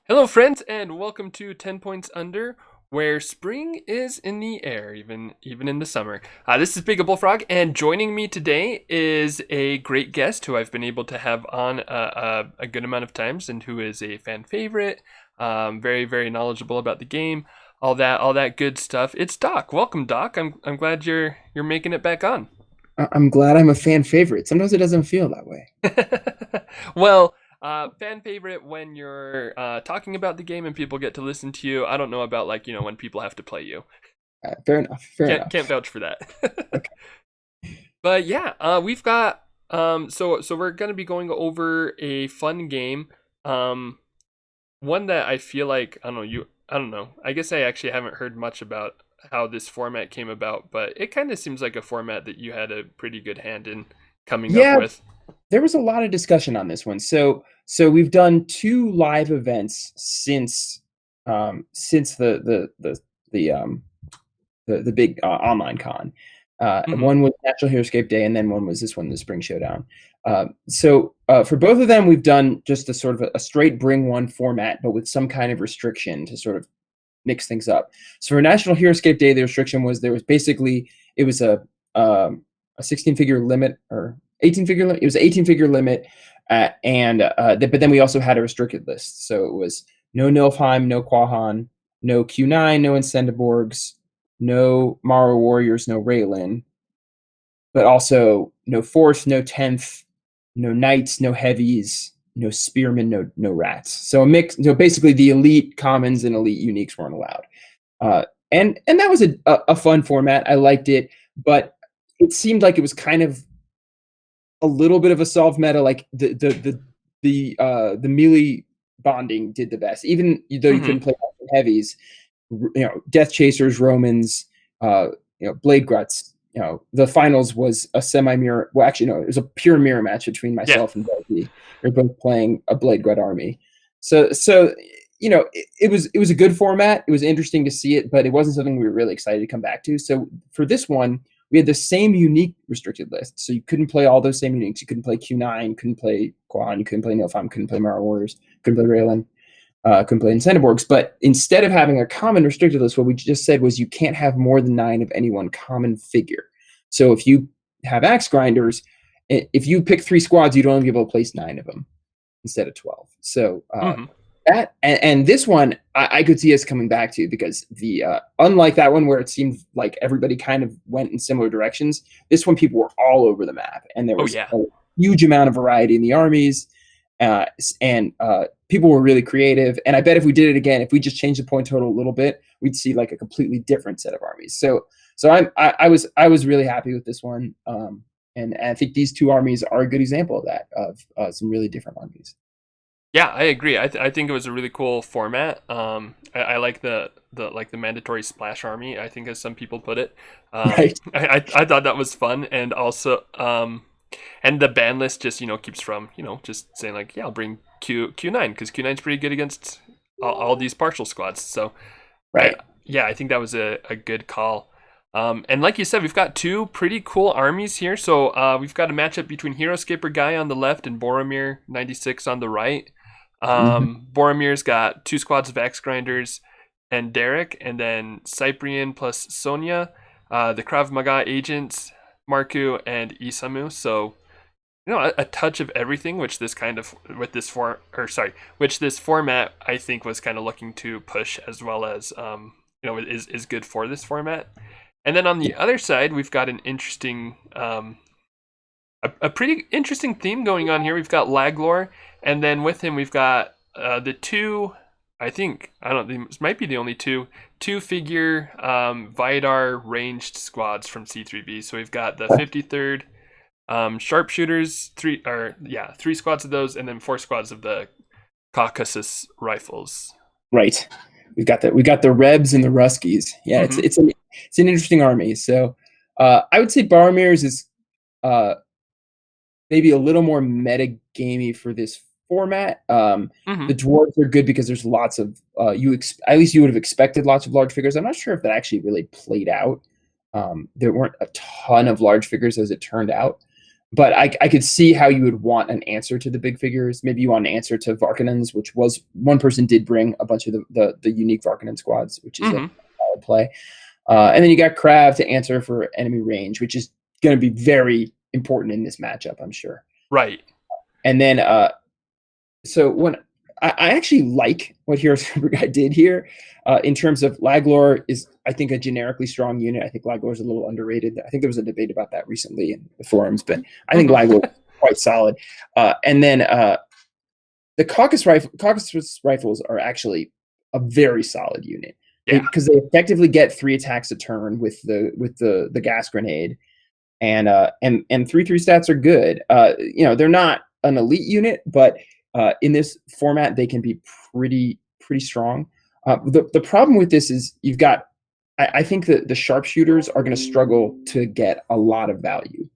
Hello, friends, and welcome to 10 Points Under, where spring is in the air, even in the summer. This is Big Bullfrog, and joining me today is a great guest who I've been able to have on a good amount of times, and who is a fan favorite, very, very knowledgeable about the game, all that good stuff. It's Doc. Welcome, Doc. I'm glad you're making it back on. I'm glad I'm a fan favorite. Sometimes it doesn't feel that way. Well, fan favorite when you're talking about the game and people get to listen to you. I don't know about when people have to play you. Fair enough. Fair Can't enough. vouch for that. Okay. But yeah, we've got so we're gonna be going over a fun game. One that I feel like I don't know. I guess I actually haven't heard much about how this format came about, but it kind of seems like a format that you had a pretty good hand in coming up Yeah, with. there was a lot of discussion on this one. So we've done two live events since the big online con. Hmm. One was National Heroscape Day, and then one was this one, the Spring Showdown. For both of them, we've done just a sort of a straight bring one format, but with some kind of restriction to sort of mix things up. So for National Heroscape Day, the restriction was there was basically it was a 16-figure limit or 18-figure limit. It was an 18-figure limit, but then we also had a restricted list. So it was no Nilfheim, no Quahon, no Q9, no Incediborgs, no Marro Warriors, no Raelin, but also no fourth, no 10th, no knights, no heavies, no spearmen, no rats. So a mix. So basically, the elite commons and elite uniques weren't allowed. And that was a fun format. I liked it, but it seemed like it was kind of a little bit of a solved meta. Like the melee bonding did the best, even though you Hmm. couldn't play heavies. Death chasers, Romans, blade gruts. The finals was a semi-mirror. Well, actually, no, it was a pure mirror match between Yeah. myself and Belgi. They're both playing a blade glut army. So it was a good format. It was interesting to see it, but it wasn't something we were really excited to come back to. So for this one, we had the same unique restricted list. So you couldn't play all those same uniques. You couldn't play Q9, couldn't play Quahon, you couldn't play Nilfheim, couldn't play Marro Warriors, couldn't play Raelin, couldn't play Incediborgs. But instead of having a common restricted list, what we just said was you can't have more than 9 of any one common figure. So if you have axe grinders, if you pick 3 squads, you'd only be able to place 9 of them instead of 12. So Hmm. that and this one I could see us coming back to, because the unlike that one where it seemed like everybody kind of went in similar directions, this one people were all over the map, and there Oh was yeah. a huge amount of variety in the armies, and people were really creative. And I bet if we did it again, if we just changed the point total a little bit, we'd see like a completely different set of armies. So I was really happy with this one, and I think these two armies are a good example of that, of some really different armies. Yeah, I agree. I think it was a really cool format. I like the mandatory splash army. I think as some people put it. Right. I thought that was fun, and also and the ban list just keeps from just saying like, yeah, I'll bring Q9 because Q9's pretty good against all these partial squads. So I Right. yeah, I think that was a good call. And like you said, we've got two pretty cool armies here. So we've got a matchup between Heroscaper Guy on the left and Boromir96 on the right. Mhm. Boromir's got 2 squads of axe grinders and Derek, and then Cyprian plus Sonia, the Krav Maga agents, Marku and Isamu. So a touch of everything, which this kind of with this for or sorry, which this format I think was kind of looking to push, as well as is good for this format. And then on the other side, we've got an interesting a pretty interesting theme going on here. We've got Laglor, and then with him we've got the two. I don't think this might be the only two figure Vydar ranged squads from C3B. So we've got the 53rd sharpshooters, three squads of those, and then 4 squads of the Caucasus rifles. Right. We got the Rebs and the Ruskies. Yeah, it's Mm-hmm. it's an it's an interesting army. So I would say Boromir's is uh, maybe a little more meta gamey for this format. Mm-hmm. The dwarves are good because there's lots of at least you would have expected lots of large figures. I'm not sure if that actually really played out. There weren't a ton of large figures as it turned out. but I could see how you would want an answer to the big figures. Maybe you want an answer to Varkanens, which was one person did bring a bunch of the unique Varkanen squads, which is a solid play. And then you got Krav to answer for enemy range, which is going to be very important in this matchup, I'm sure. Right. And then so when I actually like what Heroscaper Guy did here in terms of Laglor is, I think, a generically strong unit. I think Laglor is a little underrated. I think there was a debate about that recently in the forums, but I think Laglor is quite solid. And then the Caucasus rifles are actually a very solid unit because they effectively get 3 attacks a turn with the gas grenade, and 3/3 stats are good. They're not an elite unit, but in this format, they can be pretty strong. The problem with this is you've got, I think that the sharpshooters are going to struggle to get a lot of value,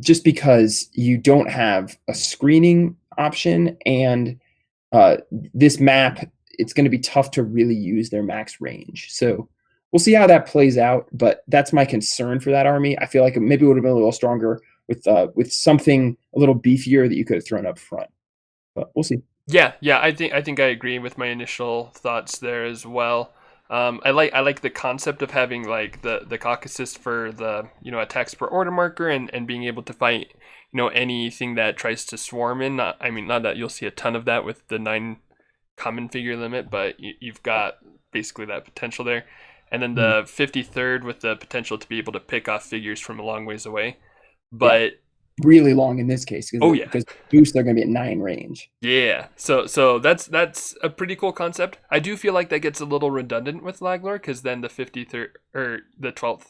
just because you don't have a screening option, and this map, it's going to be tough to really use their max range. So we'll see how that plays out, but that's my concern for that army. I feel like it maybe would have been a little stronger with something a little beefier that you could have thrown up front, but we'll see. Yeah, I think I agree with my initial thoughts there as well. I like the concept of having like the Caucasus for the attacks per order marker, and being able to fight anything that tries to swarm in. Not that you'll see a ton of that with the 9 common figure limit, but you've got basically that potential there. And then the 53rd with the potential to be able to pick off figures from a long ways away. But really long in this case, because boost they're going to be at 9 range. Yeah, so that's a pretty cool concept. I do feel like that gets a little redundant with Laglor, because then the 53rd or the 12th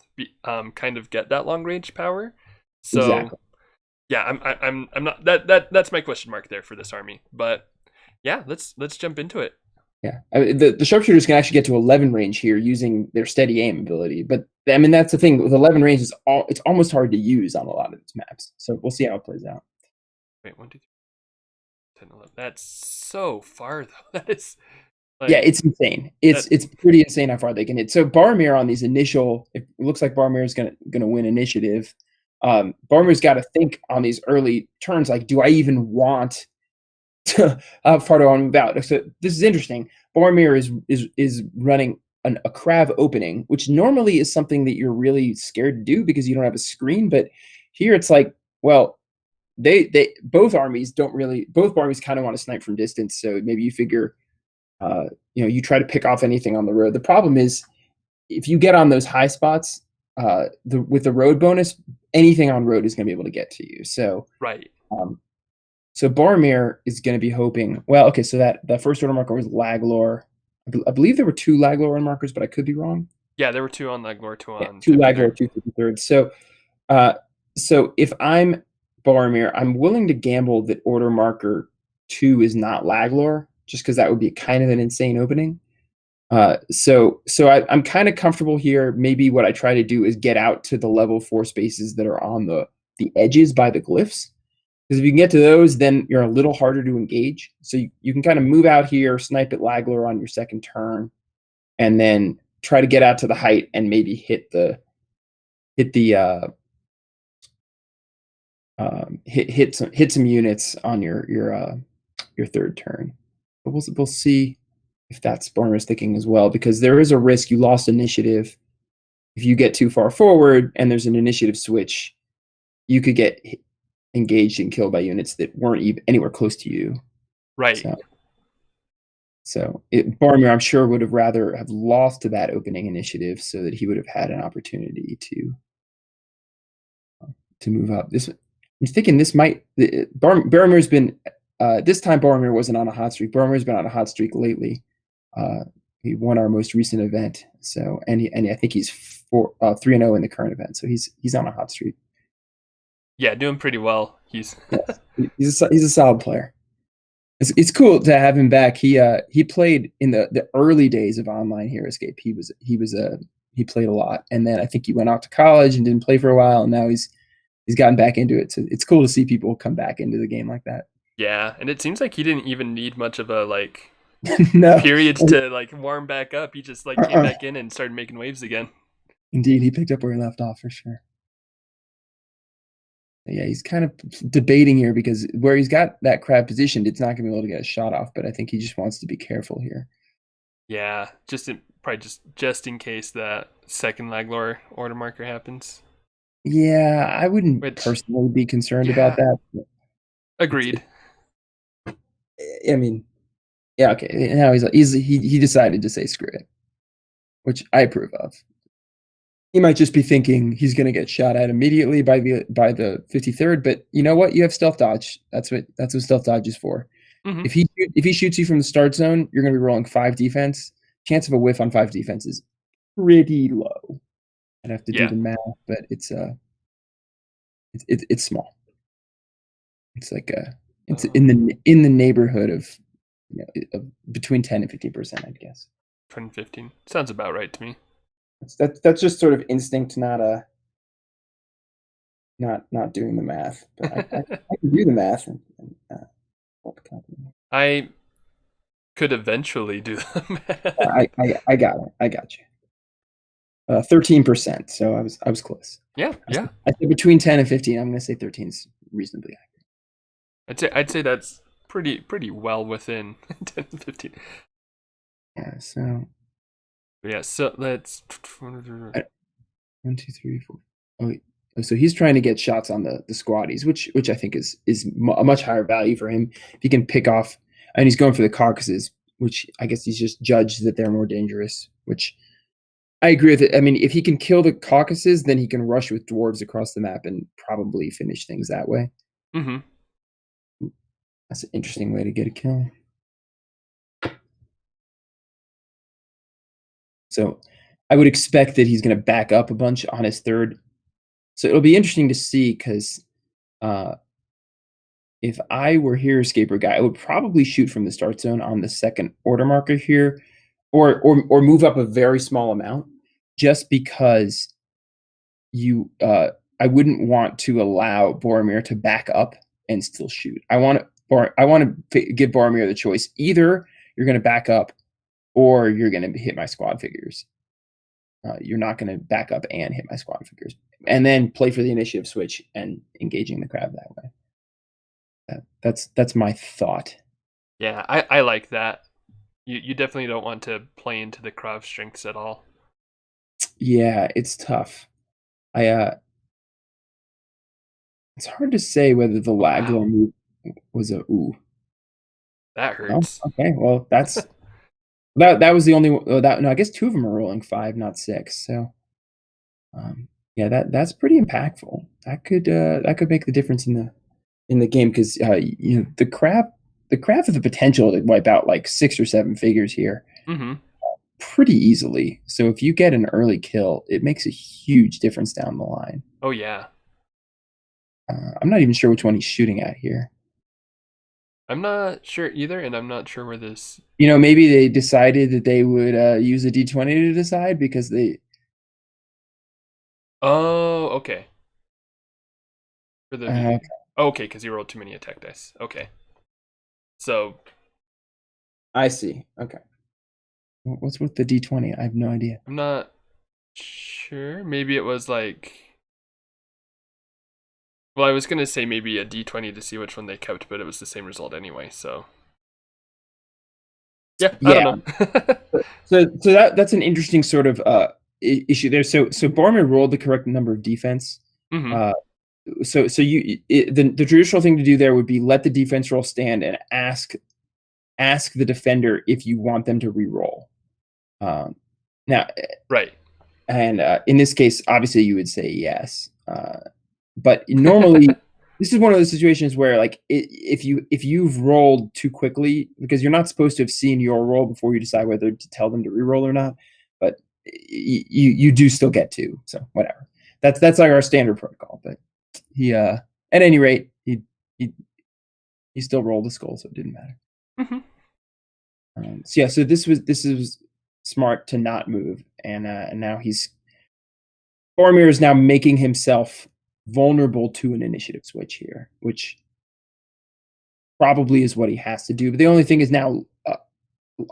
kind of get that long range power. So exactly. Yeah, I'm not that's my question mark there for this army. But yeah, let's jump into it. Yeah, the sharpshooters can actually get to 11 range here using their steady aim ability, but that's the thing with 11 range it's almost hard to use on a lot of these maps. So we'll see how it plays out. Wait, 1, 2, 3, 10, 11. That's so far though. That is. Yeah, it's insane. It's pretty insane how far they can hit. So Boromir on these initial, it looks like Boromir is gonna win initiative. Boromir's got to think on these early turns, like, do I even want how far do I want to move out? So this is interesting. Boromir is running a Krav opening, which normally is something that you're really scared to do because you don't have a screen. But here it's like, well, both armies kind of want to snipe from distance. So maybe you figure, you try to pick off anything on the road. The problem is if you get on those high spots, with the road bonus, anything on road is going to be able to get to you. So right. So Boromir is going to be hoping. Well, okay, so that first order marker was Laglor. I believe there were 2 Laglor markers, but I could be wrong. Yeah, there were 2 on Laglor, 2 on 2 Laglor, 2 53rd. So if I'm Boromir, I'm willing to gamble that order marker 2 is not Laglor, just because that would be kind of an insane opening. So I'm kind of comfortable here. Maybe what I try to do is get out to the level 4 spaces that are on the edges by the glyphs. Because if you can get to those, then you're a little harder to engage. So you can kind of move out here, snipe at Laglor on your second turn, and then try to get out to the height and maybe hit some units on your third turn. But we'll see if that's Boromir's thinking as well, because there is a risk you lost initiative if you get too far forward and there's an initiative switch. You could get engaged and killed by units that weren't even anywhere close to you. Right. So Boromir, I'm sure, would have rather have lost to that opening initiative so that he would have had an opportunity to move up. I'm thinking this might. Boromir's been. This time Boromir wasn't on a hot streak. Boromir's been on a hot streak lately. He won our most recent event. So and I think he's 3-0 in the current event. So he's on a hot streak. Yeah, doing pretty well. He's a solid player. It's cool to have him back. He played in the early days of online Heroscape. He played a lot, and then I think he went off to college and didn't play for a while, and now he's gotten back into it. So it's cool to see people come back into the game like that. Yeah, and it seems like he didn't even need much of a no. period to warm back up. He just came back in and started making waves again. Indeed, he picked up where he left off for sure. Yeah, he's kind of debating here because where he's got that crab positioned, it's not going to be able to get a shot off. But I think he just wants to be careful here. Yeah, probably just in case that second Laglor order marker happens. Yeah, I wouldn't personally be concerned about that. Agreed. I mean, yeah, okay. Now he decided to say screw it, which I approve of. He might just be thinking he's going to get shot at immediately by the 53rd, but you know what? You have stealth dodge. That's what stealth dodge is for. Mm-hmm. If he shoots you from the start zone, you're going to be rolling 5 defense. Chance of a whiff on 5 defense is pretty low. I'd have to do the math, but it's small. It's like it's in the neighborhood of, between 10 and 15%, I'd guess. 10 and 15 sounds about right to me. That's just sort of instinct, not doing the math. But I can do the math. I could eventually do the math. I got it. I got you. 13%. So I was close. Yeah. I said between 10 and 15. I'm going to say 13 is reasonably accurate. I'd say that's pretty well within 10 and 15. Yeah. So. Yeah. So let's 1, 2, 3, 4. Oh, so he's trying to get shots on the squaddies, which I think is a much higher value for him. If he can pick off, and he's going for the caucuses, which I guess he's just judged that they're more dangerous, which I agree with it. I mean, if he can kill the caucuses, then he can rush with dwarves across the map and probably finish things that way. Mm-hmm. That's an interesting way to get a kill. So I would expect that he's going to back up a bunch on his third. So it'll be interesting to see, because if I were Heroscaper Guy, I would probably shoot from the start zone on the second order marker here, or move up a very small amount, just because I wouldn't want to allow Boromir to back up and still shoot. I want to give Boromir the choice. Either you're going to back up, or you're going to hit my squad figures. You're not going to back up and hit my squad figures, and then play for the initiative switch and engaging the crab that way. That's my thought. Yeah, I like that. You definitely don't want to play into the crab strengths at all. Yeah, it's tough. It's hard to say whether the Laglor move was a ooh. That hurts. Oh, okay, well that's that was the only that. No, I guess 2 of them are rolling 5, not 6. So, yeah, that's pretty impactful. That could make the difference in the game, because the crab has the potential to wipe out like 6 or 7 figures here. Mm-hmm. Pretty easily. So if you get an early kill, it makes a huge difference down the line. Oh yeah. I'm not even sure which one he's shooting at here. I'm not sure either, and I'm not sure where this. Maybe they decided that they would use a D20 to decide, because they. Oh, okay. For the okay, because you rolled too many attack dice. Okay. So. I see. Okay. What's with the D20? I have no idea. I'm not sure. Maybe it was like. Well, I was gonna say maybe a D20 to see which one they kept, but it was the same result anyway. So. Yeah. I don't know. so that's an interesting sort of issue there. So Boromir rolled the correct number of defense. Mm-hmm. So the traditional thing to do there would be let the defense roll stand and ask the defender if you want them to re-roll. Now, right. And in this case, obviously, you would say yes. But normally, this is one of those situations where, like, if you've rolled too quickly, because you're not supposed to have seen your roll before you decide whether to tell them to re-roll or not, but you do still get to. So whatever. That's like our standard protocol. But he, at any rate, he still rolled a skull, so it didn't matter. Mm-hmm. So yeah, so this was smart to not move, and now Boromir is now making himself vulnerable to an initiative switch here, which probably is what he has to do. But the only thing is now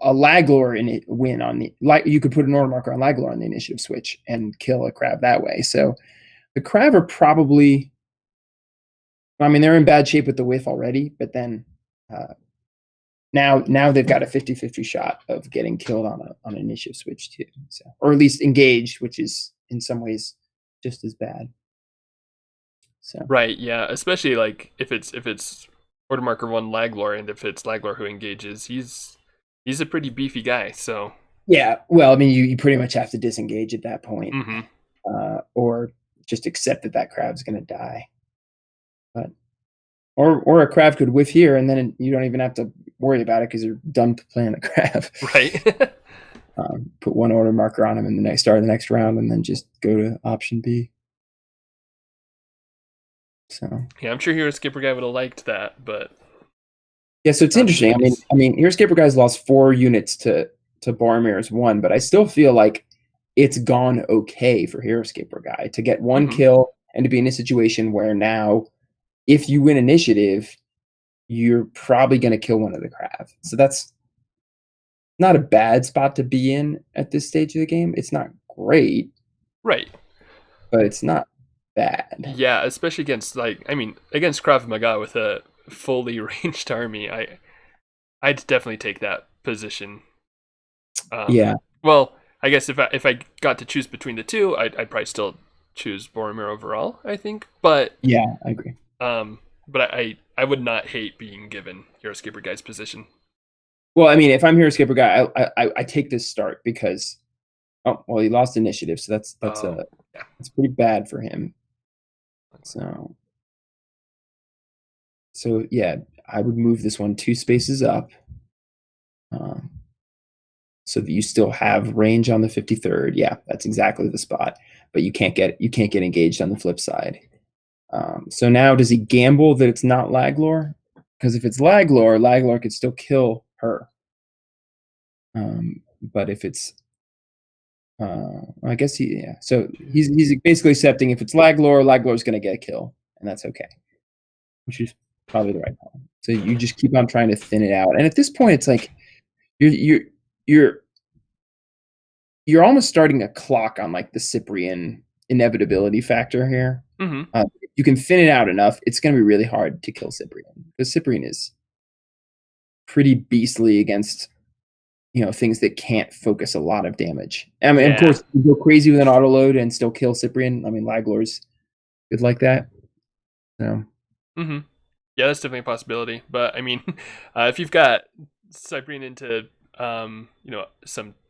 a Laglor in it win on the like you could put an order marker on Laglor on the initiative switch and kill a Crab that way. So the Crab are probably, I mean, they're in bad shape with the whiff already, but then now they've got a 50-50 shot of getting killed on an initiative switch too. So, or at least engaged, which is in some ways just as bad. So Right, yeah, especially like if it's order marker 1 Laglor, and if it's Laglor who engages, he's a pretty beefy guy, so yeah, well, I mean, you pretty much have to disengage at that point, mm-hmm. Or just accept that Crab's going to die. But or a Crab could whiff here, and then you don't even have to worry about it because you're done playing the Crab. Right. Put one order marker on him in the start of the next round, and then just go to option B. So yeah, I'm sure Heroscaper Guy would have liked that, but yeah, so it's interesting. I mean, Heroscaper Guy's lost 4 units to Boromir's 1, but I still feel like it's gone okay for Heroscaper Guy to get 1 kill and to be in a situation where now, if you win initiative, you're probably going to kill one of the Crab. So that's not a bad spot to be in at this stage of the game. It's not great, right? But it's not bad. Yeah, especially against against Krav Maga with a fully ranged army. I'd definitely take that position. Yeah. Well, I guess if I got to choose between the two, I'd probably still choose Boromir overall, I think. But yeah, I agree. But I would not hate being given Heroscaper Guy's position. Well, I mean, if I'm Heroscaper Guy, I take this start because he lost initiative, so that's pretty bad for him. So yeah, I would move this one 2 spaces up, so that you still have range on the 53rd. Yeah, that's exactly the spot, but you can't get engaged on the flip side. So now, does he gamble that it's not Laglor? Because if it's Laglor could still kill her. But if it's, I guess so he's basically accepting if it's Laglor's going to get a kill, and that's okay, which is probably the right call. So you just keep on trying to thin it out, and at this point, it's like you're almost starting a clock on like the Cyprian inevitability factor here. You can thin it out enough, it's going to be really hard to kill Cyprian, because Cyprian is pretty beastly against things that can't focus a lot of damage. I mean, of course, you go crazy with an auto load and still kill Cyprian. I mean, Laglor's good like that. So. Yeah, that's definitely a possibility. But I mean, if you've got Cyprian into some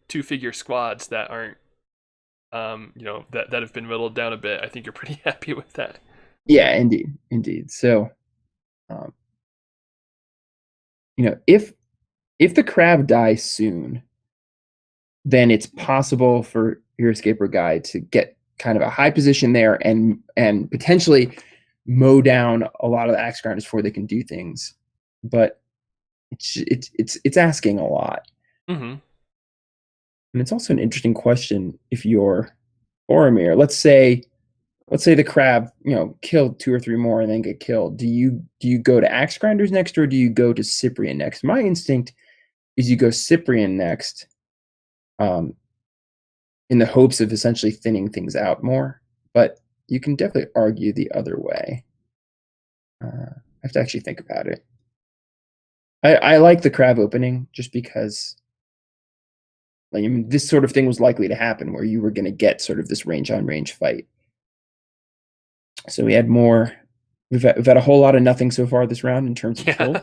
2-figure squads that aren't that have been whittled down a bit, I think you're pretty happy with that. Yeah, indeed. So, if the Crab dies soon, then it's possible for Heroscaper Guy to get kind of a high position there and potentially mow down a lot of the axe grinders before they can do things. But it's asking a lot. And it's also an interesting question if you're Boromir. Let's say the Crab, killed 2 or 3 more and then get killed. Do you go to axe grinders next, or do you go to Cyprian next? My instinct is you go Cyprian next, in the hopes of essentially thinning things out more. But you can definitely argue the other way. I have to actually think about it. I like the Crab opening just because, I mean, this sort of thing was likely to happen where you were going to get sort of this range-on-range fight. So we had more. We've had a whole lot of nothing so far this round in terms of kill.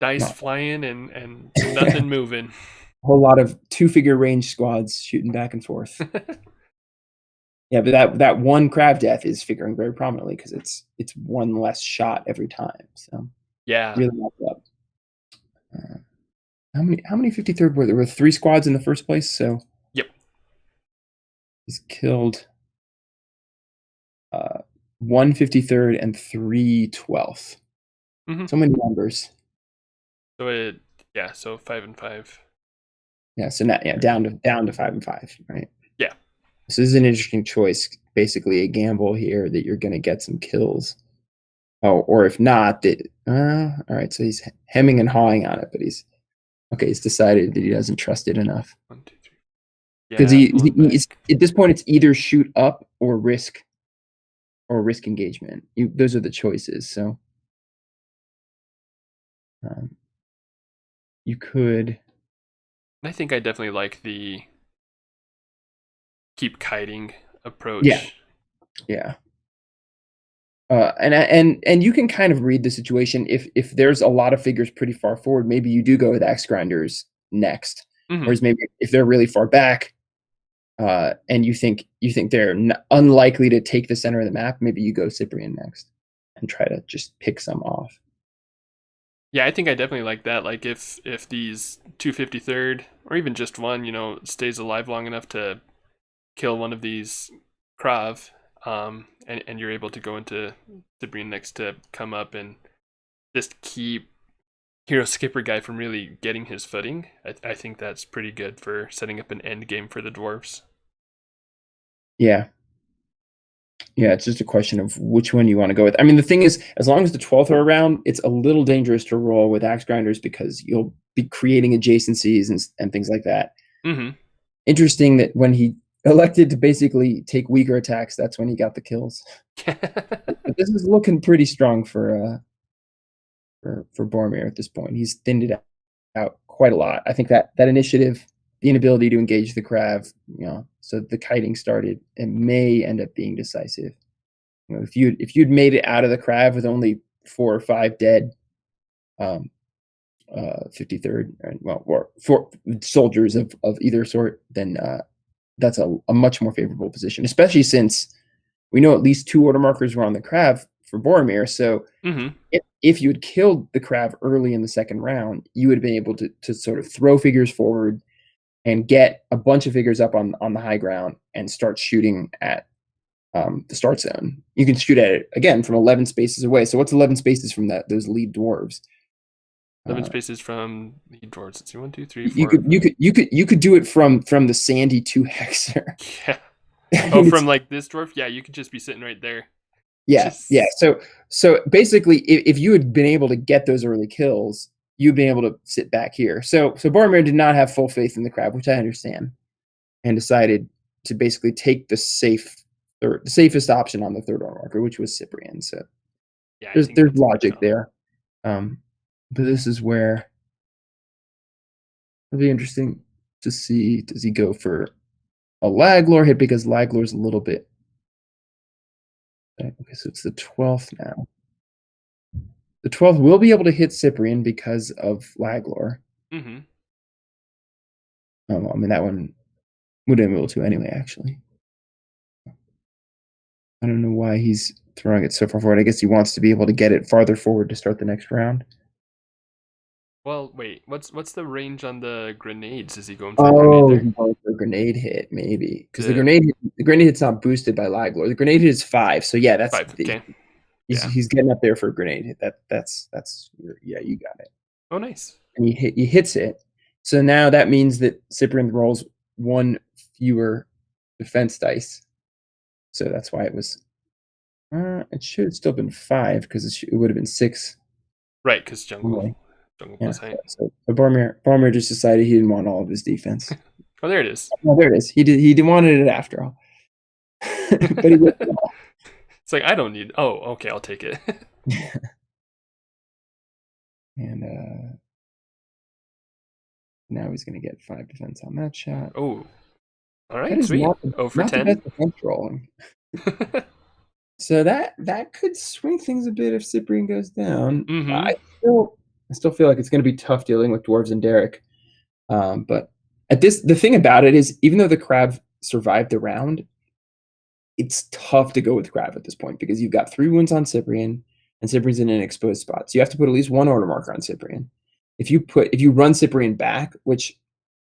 Dice flying and nothing moving. A whole lot of 2-figure range squads shooting back and forth. Yeah, but that 1 Crab death is figuring very prominently because it's 1 less shot every time. So yeah, really knocked up. How many 53rd were there? There were 3 squads in the first place. So yep, he's killed 1 53rd and 3 12th. So many numbers. So so 5 and 5. Yeah, so now down to 5 and 5, right? Yeah. This is an interesting choice. Basically, a gamble here that you're going to get some kills. Oh, or if not, that all right. So he's hemming and hawing on it, but he's okay. He's decided that he doesn't trust it enough 1, 2, 3. because Yeah, pulling he's back. at this point it's either shoot up or risk engagement. Those are the choices. So um, you could. I think I definitely like the keep kiting Yeah, approach. yeah. And you can kind of read the situation if there's a lot of figures pretty far forward, maybe you do go with axe grinders next. Hmm. Whereas maybe if they're really far back, and you think they're unlikely to take the center of the map, maybe you go Cyprian next and try to just pick some off. Yeah, I think I definitely like that. Like if these 253rd or even just one, stays alive long enough to kill one of these Krav, and you're able to go into Cyprian next to come up and just keep Heroscaper Guy from really getting his footing. I think that's pretty good for setting up an end game for the dwarves. Yeah. Yeah, it's just a question of which one you want to go with. I mean, the thing is, as long as the 12th are around, it's a little dangerous to roll with axe grinders because you'll be creating adjacencies and things like that. Mm-hmm. Interesting that when he elected to basically take weaker attacks, that's when he got the kills. But this is looking pretty strong for Boromir at this point. He's thinned it out quite a lot. I think that initiative, the inability to engage the Krav, so the kiting started, it may end up being decisive. If you'd made it out of the Krav with only 4 or 5 dead, 53rd, or 4 soldiers of either sort, then that's a much more favorable position, especially since we know at least 2 order markers were on the Krav for Boromir. So Mm-hmm. if you had killed the Krav early in the second round, you would have been able to sort of throw figures forward and get a bunch of figures up on the high ground and start shooting at the start zone. You can shoot at it again from 11 spaces away. So what's 11 spaces from those lead dwarves? 11 Uh, spaces from the dwarves. Let's see, 1, 2, 3, you 4. could do it from the sandy 2 hexer. Yeah. I Oh, mean, from like this dwarf? Yeah, you could just be sitting right there. yeah, yeah. Just So basically, if you had been able to get those early kills, you'd be able to sit back here. So Boromir did not have full faith in the Crab, which I understand, and decided to basically take the safest option on the third order marker, which was Cyprian. So yeah, I think there's that's a good logic call. there. But this is where it'll be interesting to see, does he go for a Laglor hit, because Laglor's a little bit okay, so it's the 12th now. The 12th will be able to hit Cyprian because of Laglor. Mm-hmm. I mean, that one would have been able to anyway, actually. I don't know why he's throwing it so far forward. I guess he wants to be able to get it farther forward to start the next round. Well, wait. What's the range on the grenades? Is he going for a grenade Oh, there? he's going for a grenade hit, maybe. Because the The grenade hit's not boosted by Laglor. The grenade hit is 5. So yeah, 5. Okay. Yeah. he's getting up there for a grenade hit. That's yeah, you got it. Oh, nice. And he hits it. So now that means that Cyprian rolls 1 fewer defense dice. So that's why it was. It should have still been 5 because it would have been 6. Right, because jungle Anyway, yeah. plus height. So Boromir just decided he didn't want all of his defense. Oh, there it is. Oh, there it is. He didn't wanted it after all. But he did it all. It's like I don't need. Oh, okay, I'll take it. And now he's going to get 5 defense on that shot. Oh, all That right, is sweet. not For the 10. best defense rolling. So that could swing things a bit if Cyprian goes down. Mm-hmm. I still feel like it's going to be tough dealing with dwarves and Derek. But the thing about it is, even though the Crab survived the round, it's tough to go with Crab at this point because you've got 3 wounds on Cyprian, and Cyprian's in an exposed spot. So you have to put at least 1 order marker on Cyprian. If you run Cyprian back, which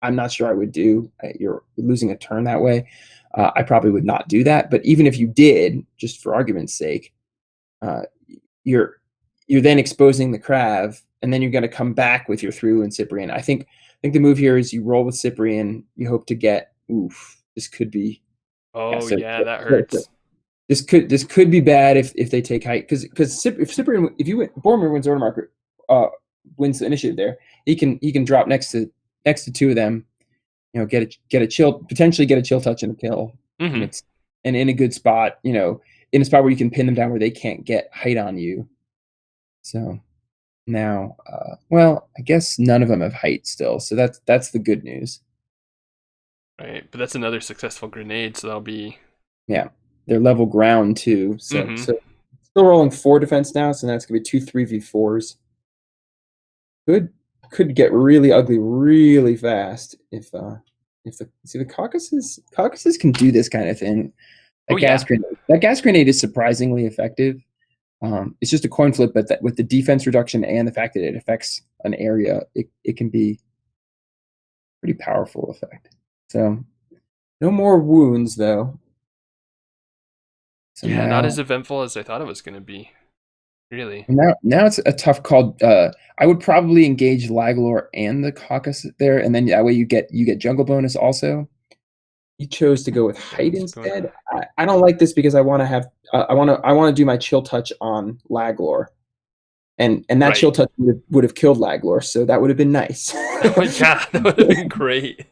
I'm not sure I would do, you're losing a turn that way. I probably would not do that. But even if you did, just for argument's sake, you're then exposing the Krav, and then you're going to come back with your 3 and Cyprian. I think the move here is you roll with Cyprian. You hope to get. Oof, this could be. Oh So yeah, that hurts. This could be bad if they take height, because if Cyprian, Boromir wins order marker, wins the initiative there, he can drop next to two of them, you know, get a chill, potentially get a chill touch and a kill, and in a good spot, you know, in a spot where you can pin them down where they can't get height on you. So now, well, I guess none of them have height still, so that's the good news. Right, but that's another successful grenade, so that'll be they're level ground too, so still rolling 4 defense now, so that's gonna be 2 3v4s. Could get really ugly really fast if the Caucasus can do this kind of thing. That gas grenade is surprisingly effective. It's just a coin flip, but with the defense reduction and the fact that it affects an area, it can be pretty powerful effect. So no more wounds though. So yeah, not as eventful as I thought it was going to be. Really. Now it's a tough call. I would probably engage Laglor and the Caucasus there, and then that way you get jungle bonus also. He chose to go with height instead. I don't like this because I want to have I want to do my chill touch on Laglor, and that chill touch would have killed Laglor, so that would have been nice. Yeah, that would have been great.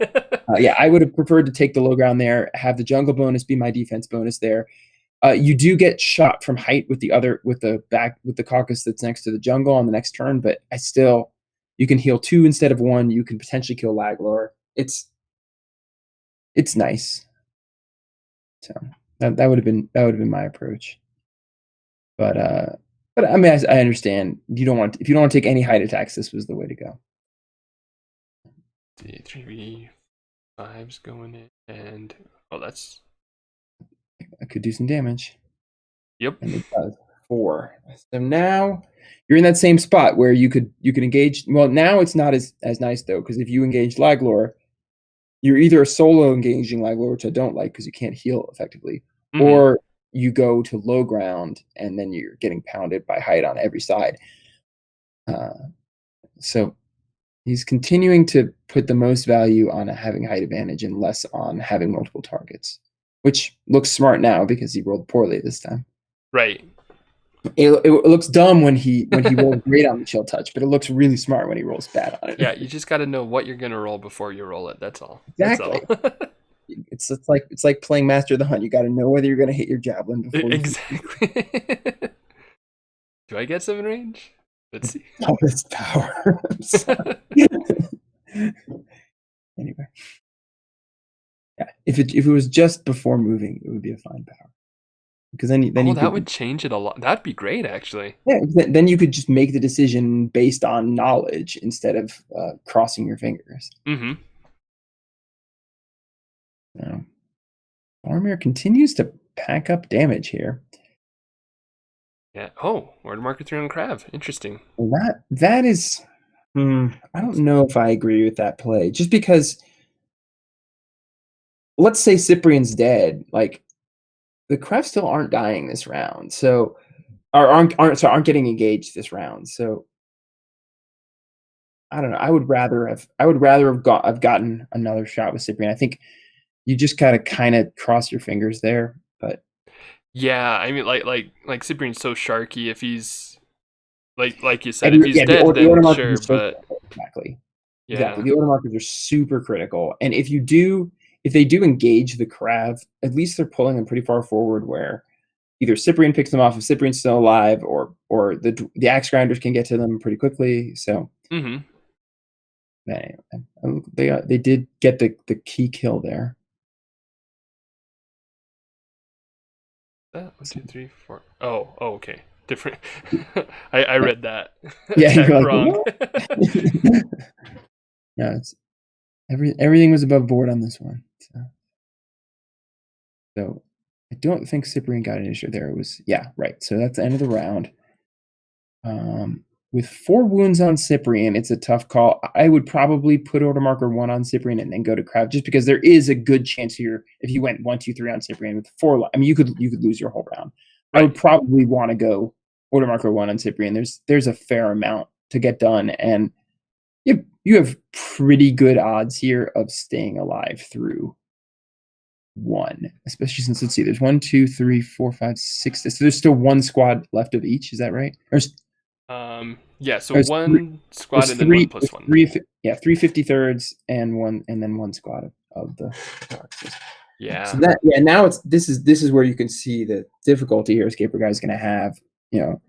Yeah, I would have preferred to take the low ground there, have the jungle bonus be my defense bonus there. You do get shot from height with the Caucasus that's next to the jungle on the next turn, but you can heal 2 instead of 1. You can potentially kill Laglor. It's nice. So that would have been my approach. But I mean, I understand if you don't want to take any height attacks, this was the way to go. 3v5s going in, and that's. I could do some damage. Yep. And it does 4. So now you're in that same spot where you could engage. Well, now it's not as nice though, because if you engage Laglor, you're either a solo engaging Laglor, which I don't like because you can't heal effectively, or you go to low ground and then you're getting pounded by height on every side. So he's continuing to put the most value on having height advantage and less on having multiple targets, which looks smart now because he rolled poorly this time. Right. It looks dumb when he rolls great on the chill touch, but it looks really smart when he rolls bad on it. Yeah, you just got to know what you're gonna roll before you roll it. That's all. Exactly. That's all. It's like playing Master of the Hunt. You got to know whether you're gonna hit your javelin before. Exactly. Do I get 7 range? Let's see. Toughest power. Anyway. Yeah, if it was just before moving, it would be a fine power. Because then that would change it a lot. That'd be great, actually. Yeah, then you could just make the decision based on knowledge instead of crossing your fingers. So, Boromir continues to pack up damage here. Yeah. Oh, order marker 3 on Krav. Interesting. Well, that is. I don't know if I agree with that play. Just because. Let's say Cyprian's dead. Like, the Krav still aren't dying this round, so aren't getting engaged this round. So I don't know. I would rather have gotten another shot with Cyprian. I think you just gotta kind of cross your fingers there. But yeah, I mean, like Cyprian's so sharky. If he's like you said, if he's dead, then sure. But exactly. Yeah. The order markers are super critical, and if they do engage the Krav, at least they're pulling them pretty far forward where either Cyprian picks them off if Cyprian's still alive, or the axe grinders can get to them pretty quickly. So anyway, they did get the key kill there. 1, 2, 3, 4. Oh, okay. Different. I read that. Yeah, you're wrong. No, it's everything was above board on this one. So I don't think Cyprian got an issue there. It was right. So that's the end of the round. With 4 wounds on Cyprian, it's a tough call. I would probably put order marker 1 on Cyprian and then go to Krav, just because there is a good chance here if you went 1, 2, 3 on Cyprian with 4. I mean, you could lose your whole round. Right. I would probably want to go order marker 1 on Cyprian. There's a fair amount to get done, and you have pretty good odds here of staying alive through one, especially since, let's see, there's 1, 2, 3, 4, 5, 6. So there's still one squad left of each. Is that right? Yeah, so There's three, one squad and then one plus one. yeah, 353rds and one, and then one squad of the boxes. Yeah. So that, yeah, now this is where you can see the difficulty Heroscaper Guy is going to have. You know,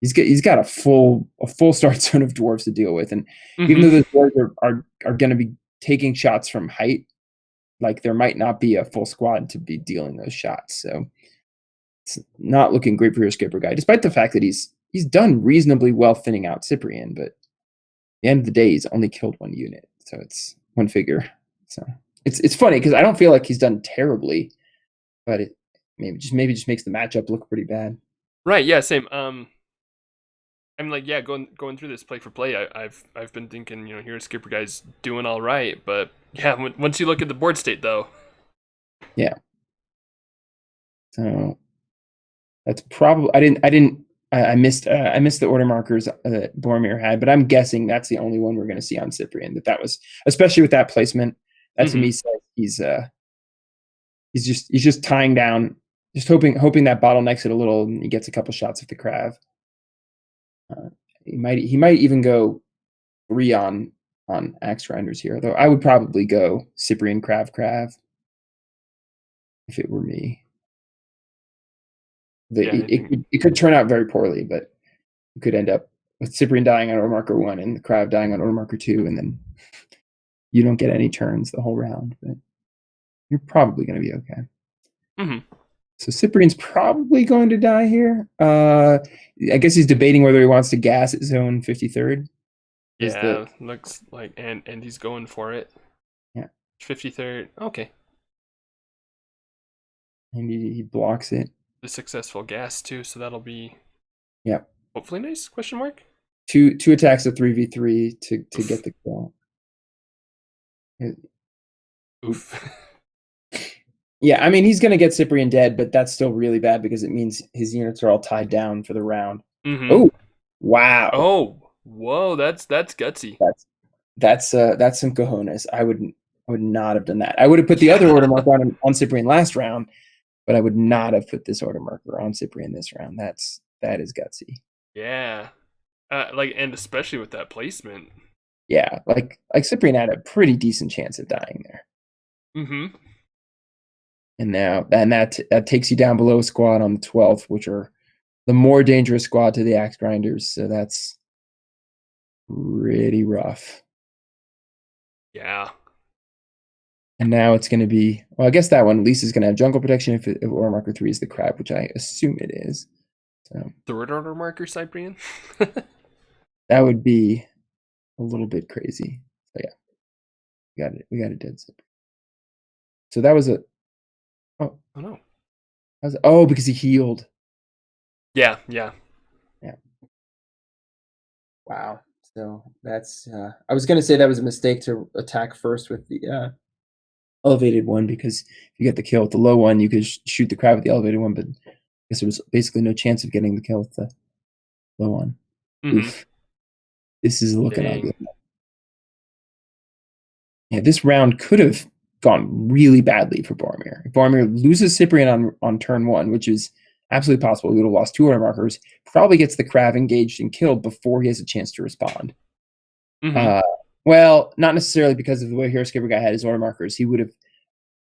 he's got a full start zone of dwarves to deal with, and even though the dwarves are going to be taking shots from height, like there might not be a full squad to be dealing those shots. So it's not looking great for Heroscaper Guy, despite the fact that he's done reasonably well thinning out Cyprian, but at the end of the day, he's only killed one unit, so it's one figure. So it's funny because I don't feel like he's done terribly, but it maybe just makes the matchup look pretty bad. Right. Yeah. Same. I'm like, yeah, going through this play for play, I've been thinking, Heroscaper Guy's doing all right, but yeah, once you look at the board state, though. Yeah. So that's probably I missed the order markers that Boromir had, but I'm guessing that's the only one we're going to see on Cyprian. That was, especially with that placement. That to me says he's just tying down, just hoping that bottlenecks it a little, and he gets a couple shots of the Crav. He might even go 3 on Axe Grinders here, though I would probably go Cyprian Crav if it were me. It could turn out very poorly, but you could end up with Cyprian dying on order marker 1 and the Crav dying on order marker 2, and then you don't get any turns the whole round. But you're probably going to be okay. So Cyprian's probably going to die here. I guess he's debating whether he wants to gas his own 53rd. Yeah, looks like, and he's going for it. Yeah, 53rd. Okay. And he blocks it. The successful gas too, so that'll be hopefully nice. Question mark. Two attacks of 3v3 to get the kill. Oof. Yeah, I mean, he's going to get Cyprian dead, but that's still really bad because it means his units are all tied down for the round. Oh, wow. Oh, whoa, that's gutsy. That's some cojones. I would not have done that. I would have put the other order marker on Cyprian last round, but I would not have put this order marker on Cyprian this round. That is gutsy. Yeah, and especially with that placement. Yeah, like Cyprian had a pretty decent chance of dying there. And now, that takes you down below a squad on the 12th, which are the more dangerous squad to the Axe Grinders. So that's pretty rough. Yeah. And now it's going to be, well, I guess that one at least is going to have jungle protection if order marker 3 is the Crab, which I assume it is. So third order marker Cyprian? That would be a little bit crazy. So yeah, we got it dead. So that was a, oh no, because he healed. Yeah. Wow. So that's I was gonna say that was a mistake to attack first with the elevated one, because if you get the kill with the low one, you could shoot the Crab with the elevated one, but I guess there was basically no chance of getting the kill with the low one. Oof. This is looking ugly. Yeah, this round could have gone really badly for Boromir. If Boromir loses Cyprian on turn 1, which is absolutely possible, he would have lost 2 order markers, probably gets the Crav engaged and killed before he has a chance to respond. Well, not necessarily, because of the way Heroscaper Guy had his order markers. He would have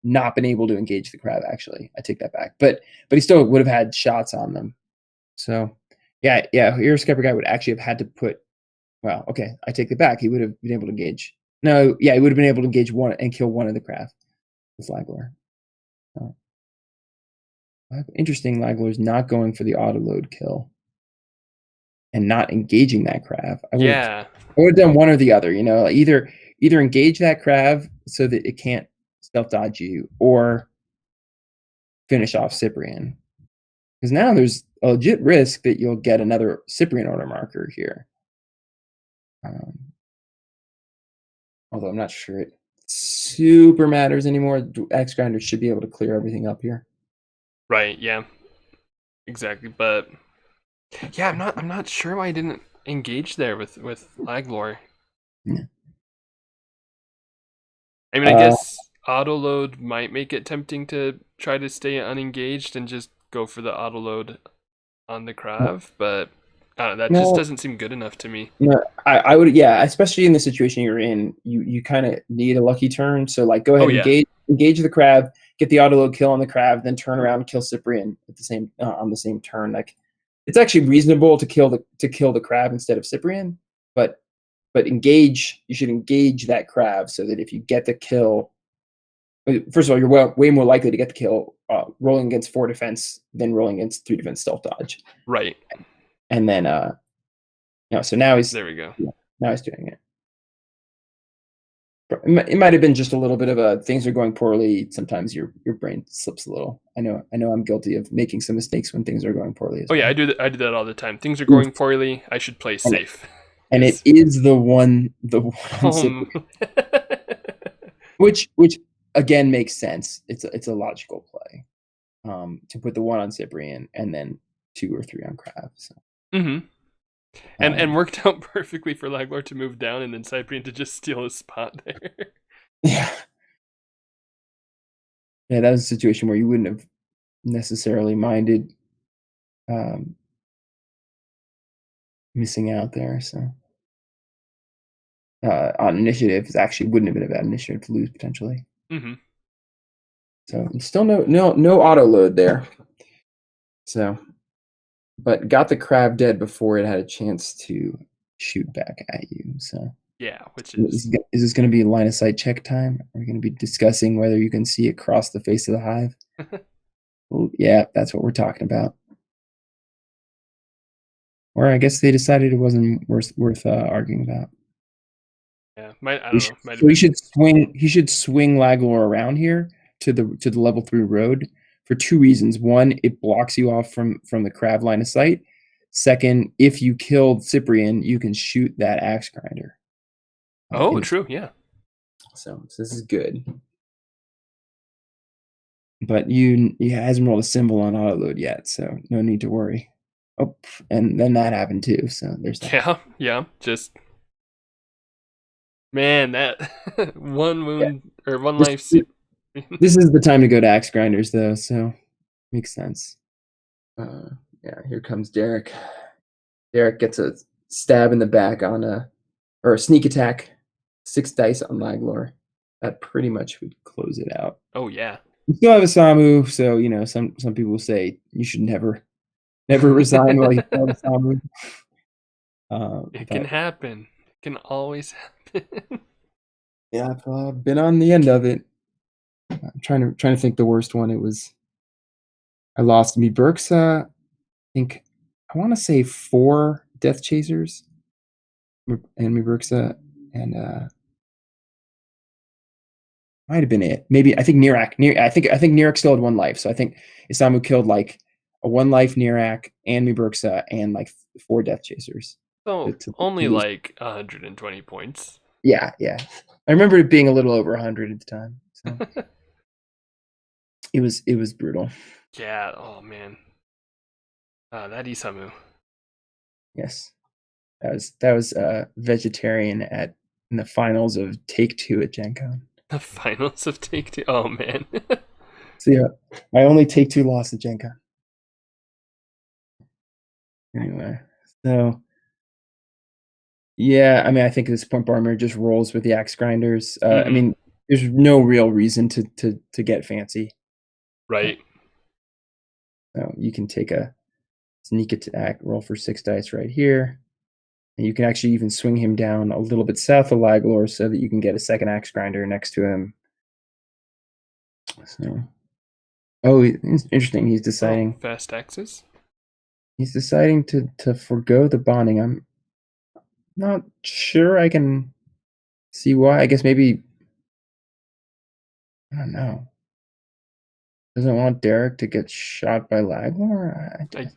not been able to engage the Crav, actually. I take that back. But he still would have had shots on them. So, yeah, Heroscaper Guy would actually have had to put, well, okay, I take it back. He would have been able to engage. No, yeah, he would have been able to engage one and kill one of the Crav with Laglor. Interesting, Laglor's not going for the auto load kill and not engaging that Crav. I would have done one or the other, like either engage that Crav so that it can't stealth dodge you, or finish off Cyprian. Because now there's a legit risk that you'll get another Cyprian order marker here. Although I'm not sure it super matters anymore. Axe Grinders should be able to clear everything up here. Right, yeah. Exactly, but yeah, I'm not sure why I didn't engage there with Laglor. Yeah. I mean, I guess auto load might make it tempting to try to stay unengaged and just go for the auto load on the Krav, but I don't know, that just No, doesn't seem good enough to me. no, I would, yeah, especially in the situation you're in, you kind of need a lucky turn. So like, go Oh ahead, yeah, engage the crab, get the auto load kill on the crab, then turn around and kill Cyprian at the same on the same turn. Like, it's actually reasonable to kill the crab instead of Cyprian, but engage. You should engage that crab so that if you get the kill, first of all, you're way more likely to get the kill rolling against 4 defense than rolling against 3 defense stealth dodge. right. And then no, so now he's There we go. yeah, now he's doing it. It might have been just a little bit of a things are going poorly. Sometimes your brain slips a little. I know I'm guilty of making some mistakes when things are going poorly as Oh yeah, well. I do that all the time. Things are Oof. going poorly. I should play And safe. and it 'Cause- is the one um, which again makes sense. It's a logical play. To put the 1 on Cyprian and then 2 or 3 on Crab. So hmm and um, worked out perfectly for Laglor to move down and then Cyprian to just steal his spot there. yeah. Yeah, that was a situation where you wouldn't have necessarily minded um, missing out there. So on initiative, it actually wouldn't have been a bad initiative to lose potentially. hmm So still no auto load there. So, but got the crab dead before it had a chance to shoot back at you. So Yeah, which is is this going to be line of sight check time? Are we going to be discussing whether you can see across the face of the hive? Well, yeah, that's what we're talking about. Or I guess they decided it wasn't worth arguing about. yeah. I He don't should, know. Might have so he been. should swing. He should swing Laglor around here to the level 3 road for 2 reasons. One, it blocks you off from the crab line of sight. Second, if you killed Cyprian, you can shoot that axe grinder. Oh, true. Yeah. So this is good. But he hasn't rolled a symbol on auto load yet, so no need to worry. Oh, and then that happened too. So there's that. Yeah. Yeah. Just man, that one Yeah. wound or one This, life. this is the time to go to axe grinders, though. So makes sense. Yeah, here comes Derek. Derek gets a stab in the back on or a sneak attack, 6 dice on Laglor. That pretty much would close it out. Oh yeah. You still have a Samu, so some people say you should never resign while you still have a Samu. It can But happen. It can always happen. yeah, I've been on the end of it. I'm trying to think the worst one. It was I lost me Berksa. I think I want to say 4 Death Chasers and me Berksa and might have been it. Maybe I think Nirak. I think Nirak still had 1 life. So I think Isamu killed like a 1 life Nirak and Muburksa and like 4 Death Chasers. So To only lose. like 120 points. Yeah. I remember it being a little over 100 at the time. So it was brutal. Yeah. Oh man. That Isamu. Yes, that was vegetarian in the finals of Take Two at Gen Con. The finals of Take Two. Oh man. So yeah, my only Take Two loss at Gen Con. Anyway, so yeah, I mean, I think at this point Boromir just rolls with the axe grinders. I mean, there's no real reason to get fancy. Right. So you can take a sneak attack, roll for 6 dice right here. And you can actually even swing him down a little bit south of Laglor so that you can get a second axe grinder next to him. So, it's interesting. He's deciding. Fast axes. He's deciding to forego the bonding. I'm not sure I can see why. I guess maybe I don't know. Doesn't want Derek to get shot by Laglor. I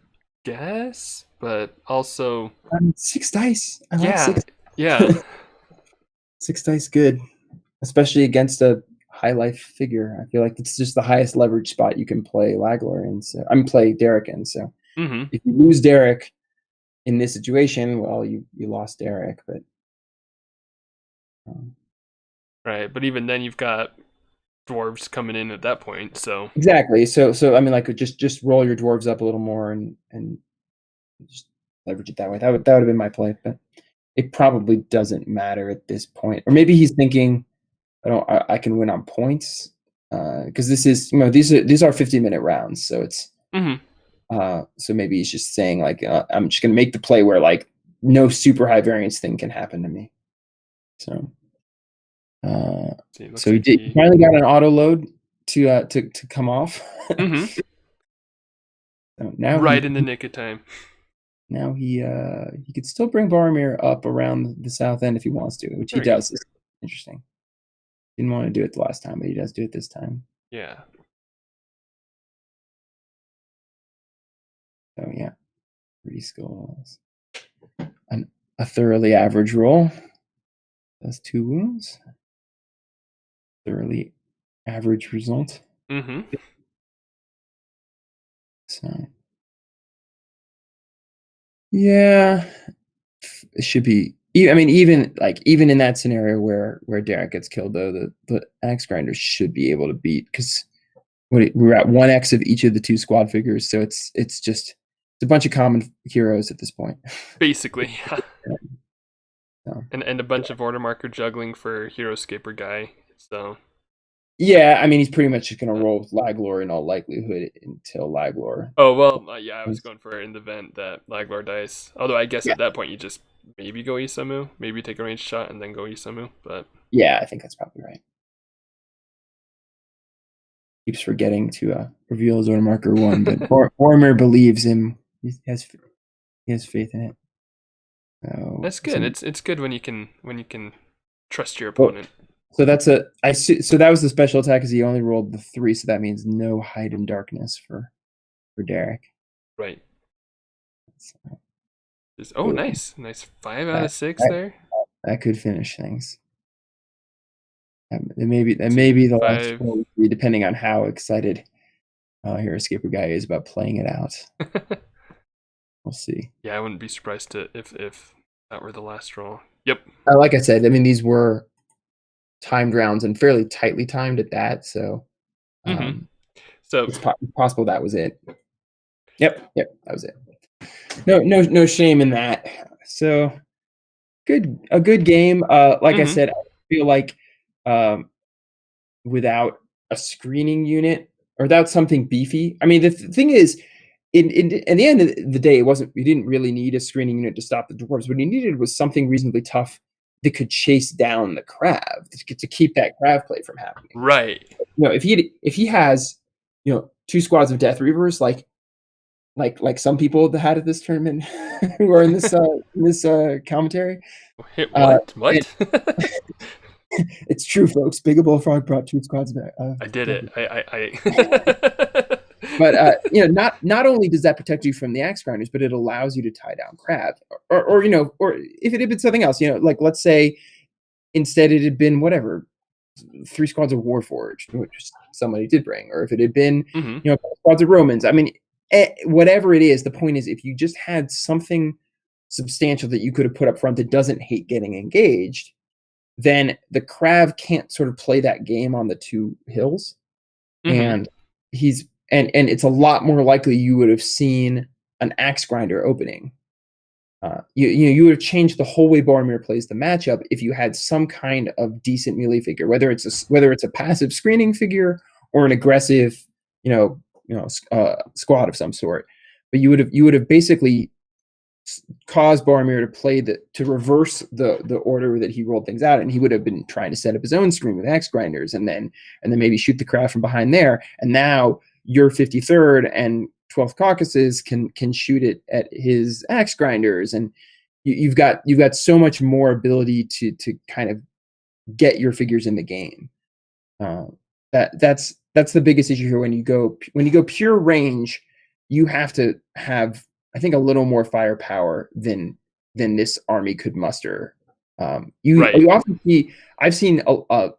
guess, but also 6 dice. I like yeah, 6. yeah. 6 dice good, especially against a high life figure. I feel like it's just the highest leverage spot you can play Laglor in. So I'm play Derek in. So if you lose Derek in this situation, well, you lost Derek. But right, but even then, you've got dwarves coming in at that point. So exactly. So I mean, like just roll your dwarves up a little more and just leverage it that way. That would have been my play, but it probably doesn't matter at this point. Or maybe he's thinking, I can win on points because this is these are 50-minute rounds, so it's so maybe he's just saying like I'm just gonna make the play where like no super high variance thing can happen to me. So so he finally got an auto load to come off. So now right in the nick of time. Now he could still bring Boromir up around the south end if he wants to, which he does. It's interesting. Didn't want to do it the last time, but he does do it this time. Yeah. So yeah, 3 skulls. A thoroughly average roll. That's 2 wounds. Thoroughly average result. So yeah, it should be. I mean, even in that scenario where Derek gets killed, though, the axe grinders should be able to beat because we're at 1x of each of the 2 squad figures, so it's a bunch of common heroes at this point. Basically, yeah. And a bunch of order marker juggling for Heroscaper Guy. So yeah, I mean he's pretty much just gonna roll with Laglor in all likelihood until Laglor. Oh well, yeah, I was going for in the event that Laglor dies. Although I guess at that point you just maybe go Isamu, maybe take a ranged shot and then go Isamu. But yeah, I think that's probably right. Keeps forgetting to reveal his order marker 1, but Boromir believes him. He has faith in it. So that's good. It's good when you can trust your opponent. So that was the special attack because he only rolled the 3, so that means no hide in darkness for Derek. Right. So, nice 5 out of 6 there. That could finish things. That may be the last one, depending on how excited Heroscaper Guy is about playing it out. We'll see. Yeah, I wouldn't be surprised if that were the last roll. Yep. Like I said, I mean these were timed rounds and fairly tightly timed at that, so so it's possible that was it. Yep, that was it. No shame in that. So a good game. Like I said, I feel like without a screening unit or without something beefy. I mean, the thing is, in the end of the day, you didn't really need a screening unit to stop the dwarves. What you needed was something reasonably tough that could chase down the Krav to keep that Krav play from happening. Right. If he has 2 squads of Death Reavers like some people that had at this tournament who are in this commentary. What? It's true, folks. Big Bullfrog brought 2 squads back. I did it. But not only does that protect you from the axe grinders, but it allows you to tie down Krav, or if it had been something else, like let's say instead it had been whatever 3 squads of Warforged, which somebody did bring, or if it had been squads of Romans. I mean, whatever it is, the point is if you just had something substantial that you could have put up front that doesn't hate getting engaged, then the Krav can't sort of play that game on the 2 hills, and it's a lot more likely you would have seen an axe grinder opening. You would have changed the whole way Boromir plays the matchup if you had some kind of decent melee figure, whether it's a passive screening figure or an aggressive, squad of some sort. But you would have basically caused Boromir to reverse the order that he rolled things out, and he would have been trying to set up his own screen with axe grinders, and then maybe shoot the Krav from behind there, and now your 53rd and 12th caucuses can shoot it at his axe grinders, and you've got so much more ability to kind of get your figures in the game. That's the biggest issue here. When you go pure range, you have to have, I think, a little more firepower than this army could muster. You often see, I've seen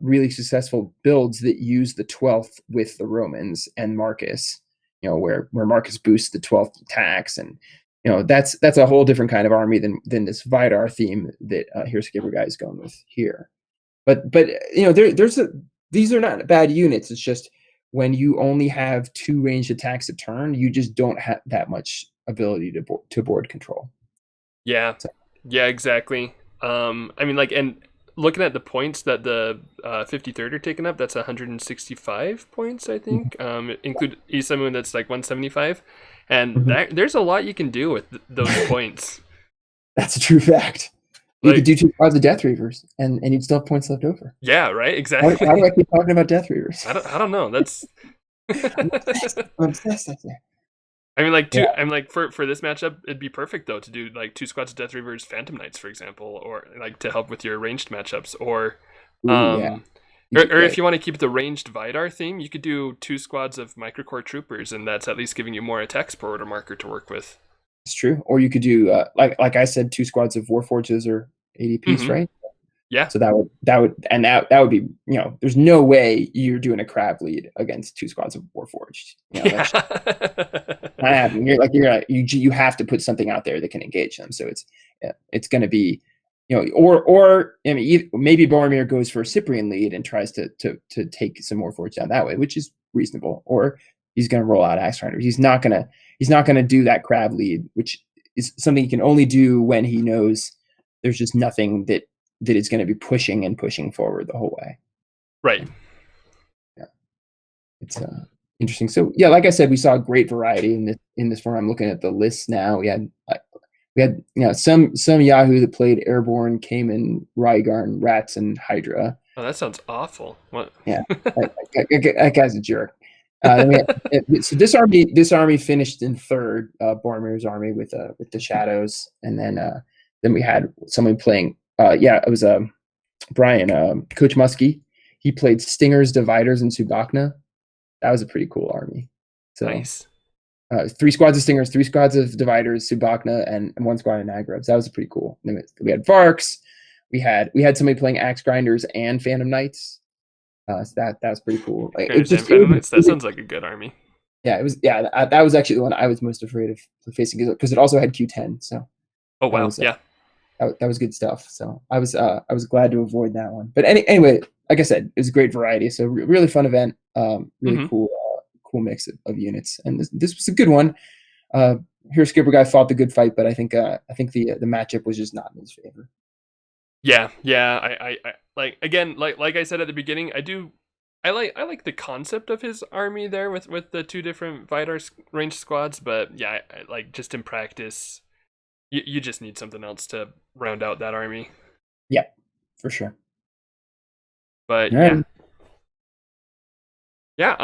really successful builds that use the 12th with the Romans and Marcus, where Marcus boosts the 12th attacks, and that's a whole different kind of army than this Vydar theme that Heroscaper Guy is going with here. But there's these are not bad units. It's just when you only have 2 ranged attacks a turn, you just don't have that much ability to board control. Yeah, So, yeah, exactly. I mean, like, and looking at the points that the 53rd are taking up, that's 165 points, I mhm, think. Include Isamu, that's like 175, and mhm. there's a lot you can do with those points. That's a true fact. You could Like, do 2 squads of Death Reavers, and you'd still have points left over. yeah, right, Why do I exactly. keep talking about Death Reavers? I don't know. That's I'm obsessed. I'm obsessed. I say. I mean, like Yeah. two. I'm like for this matchup, it'd be perfect though to do like 2 squads of Death Reavers, Phantom Knights, for example, or like to help with your ranged matchups, or Ooh, yeah. um, or Yeah. if you want to keep the ranged Vydar theme, you could do 2 squads of Microcore Troopers, and that's at least giving you more attacks per order marker to work with. It's true. Or you could do like I said, 2 squads of Warforges or ADPs, Mm-hmm. right? Yeah. So that would be, there's no way you're doing a crab lead against 2 squads of Warforged. That's Yeah. not happening. You have to put something out there that can engage them. So it's going to be, or I mean, maybe Boromir goes for a Cyprian lead and tries to take some Warforged down that way, which is reasonable. Or he's going to roll out Axe Grinders. He's not gonna do that crab lead, which is something he can only do when he knows there's just nothing that is going to be pushing forward the whole way. Right. Yeah, it's interesting. So yeah, like I said, we saw a great variety in this form. I'm looking at the list now. We had some Yahoo that played Airborne, Cayman, Rygarn, Rats, and Hydra. Oh, that sounds awful. What? Yeah, that guy's a jerk. So this army finished in third, Boromir's army with the Shadows, and then we had someone playing. It was Brian, Coach Muskie. He played Stingers, Dividers, and Subakna. That was a pretty cool army. So Nice. 3 squads of Stingers, 3 squads of Dividers, Subakna, and 1 squad of Nagrobs. That was pretty cool. And then we had Varks. We had somebody playing Axe Grinders and Phantom Knights. So that was pretty cool. Like, That sounds like a good army. yeah, it was. Yeah, that was actually the one I was most afraid of facing because it also had Q10. So Oh that wow, was yeah. that was good stuff. So I was glad to avoid that one. But anyway, like I said, it was a great variety. So really fun event. Really Mm-hmm. cool mix of units, and this was a good one. Heroscaper Guy fought the good fight, but I think the matchup was just not in his favor. Yeah, yeah. I like again, like I said at the beginning, I like the concept of his army there with the 2 different Vydar range squads, but yeah, I like just in practice, you just need something else to round out that army. Yeah, for sure. But All yeah, right. yeah.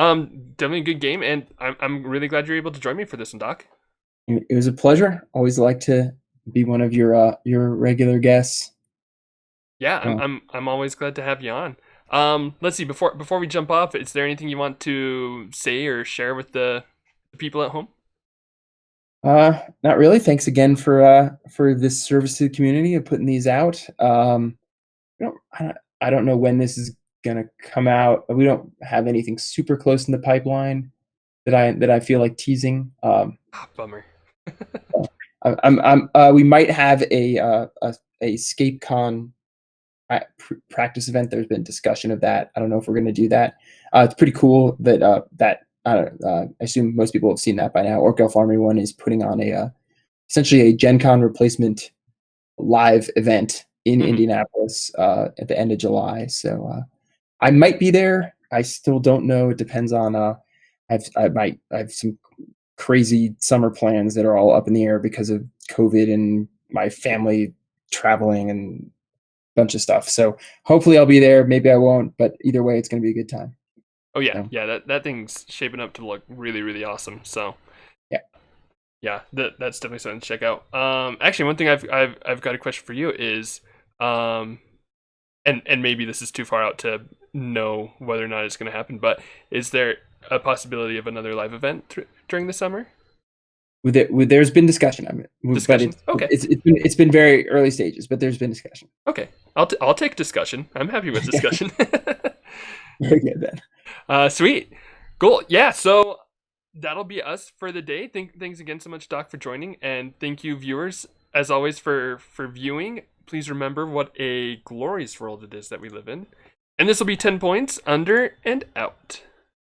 Definitely a good game, and I'm really glad you're able to join me for this one, Doc. It was a pleasure. Always like to be one of your regular guests. Yeah, So, I'm always glad to have you on. Let's see, before we jump off, is there anything you want to say or share with the people at home? not really. Thanks again for this service to the community of putting these out. I don't know when this is gonna come out. We don't have anything super close in the pipeline that I feel like teasing. Ah, bummer. We might have a ScapeCon practice event. There's been discussion of that. I don't know if we're going to do that. It's pretty cool that I assume most people have seen that by now. Orc Elf Army 1 is putting on essentially a Gen Con replacement live event in Mhm. Indianapolis at the end of July. So I might be there. I still don't know. It depends on I have some crazy summer plans that are all up in the air because of COVID and my family traveling and bunch of stuff. So hopefully I'll be there. Maybe I won't, but either way, it's going to be a good time. Oh yeah, So, yeah. That thing's shaping up to look really really awesome. So yeah. yeah, that's definitely something to check out. Actually, one thing I've got a question for you is, and maybe this is too far out to know whether or not it's going to happen, but is there a possibility of another live event during the summer? There's been discussion of it, but Discussion. Okay. it's been very early stages, but there's been discussion. Okay. I'll take discussion. I'm happy with discussion. Very good then. Sweet. Cool. Yeah. So that'll be us for the day. Thanks again so much, Doc, for joining, and thank you, viewers, as always, for viewing. Please remember what a glorious world it is that we live in. And this will be 10 points, under and out.